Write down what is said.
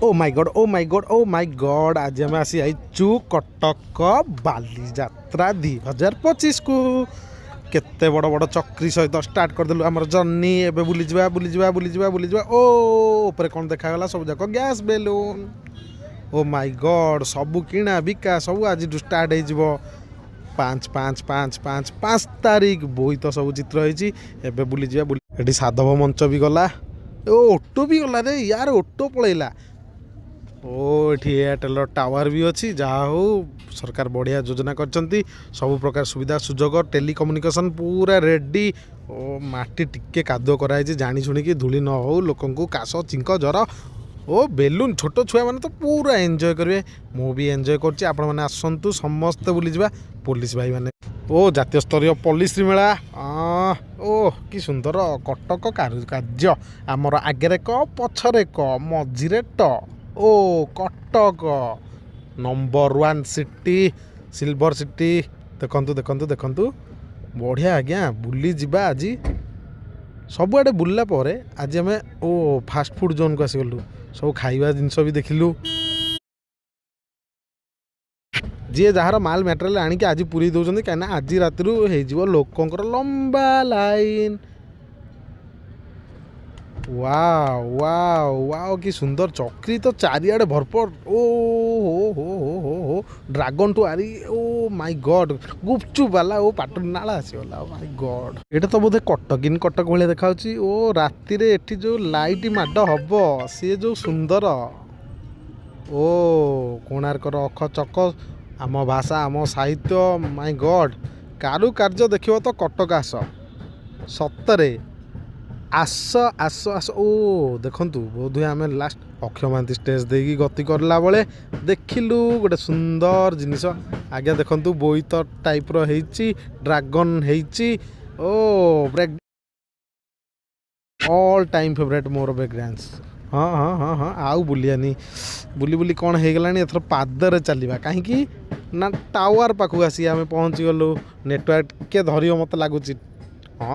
oh my God oh my God oh my God आज आम आसी आईचु कटक बालीजात्रा 2025 को केते बड़ बड़ चक्री सहित स्टार्ट करदेलु आमर जर्नी एबे बुलीजिबा बुलीजिबा बुलीजिबा बुलीजिबा ओ ऊपर कौन देखागला सब जाक gas balloon oh my God सबू किणा बिका सब आज स्टार्ट हो 5/5/5/5 तारीख बोई तो सब चित्र होती एबे बुलीजिबा बुली साधव मंच भी गला ओ ऑटो भी गला रे यार ऑटो पलैला ओ ये एयरटेल टावर भी अच्छी जहाँ हो सरकार बढ़िया योजना करछंती सब प्रकार सुविधा सुजोग टेलीकम्युनिकेशन पूरा रेडी ओ माटी टिके कादुଅ कराई जानी शुणी धूली न हो लोक काश चिंक जर ओ बेलून छोट छुआ मैंने तो पूरा एंजॉय करेंगे मु भी एंजॉय करछि आपण माने आसंतु समस्त बुली जिबा पुलिस भाई माने ओ जातीय स्तरीय पुलिस मेला ओ कि सुंदर कटक कारुकार्य आमर आगे क पछरे क मझिरे ट ओ Cuttack number 1 city silver city देखंतु देखंतु देखंतु बढ़िया आज्ञा बुली जिबा आज सबुआडे बुलला परे आज आम ओ फास्ट फूड जोन को आसीगलु सब खाइबा जिनस भी देखिलु जी जार माल मटेरियल आणिक आज पूरी दौरान कहीं आज राति हो लोकंर लंबा लाइन वाओ वाओ वाओ कि सुंदर चक्री तो चारिआडे भरपूर ओ हो ड्रागन टू आरी ओ माय गॉड गुपचुप वाला ओ पाट नाला आसीगला ओ माय गॉड एटा तो बोधे कटक इन कटक भाई देखा ओ राति रे एठी जो लाइट माड हब सी जो सुंदर ओ कोणार्कर अख चक आम भाषा आम साहित्य माय गॉड कारुकार्य देखियो तो कटक आस सतरे आस आस आस ओ देखंतु बोधुए आम लास्ट अक्षय महांती स्टेज देकी गति करला बेले देखिलु गोटे सुंदर जिनिस आगे देखंतु बोईत टाइप रो हेची ड्रैगन हेची ओ ब्रेक ऑल टाइम फेवरेट मोर ब्रेक डांस हाँ हाँ हाँ हाँ आउ बुलियानी बुली बुली कौन हो गलानी एथर पादरे चलवा कहीं ना टावर पाखु आसी आम पहुँची गलु नेटवर्क के धरियो मत लगुच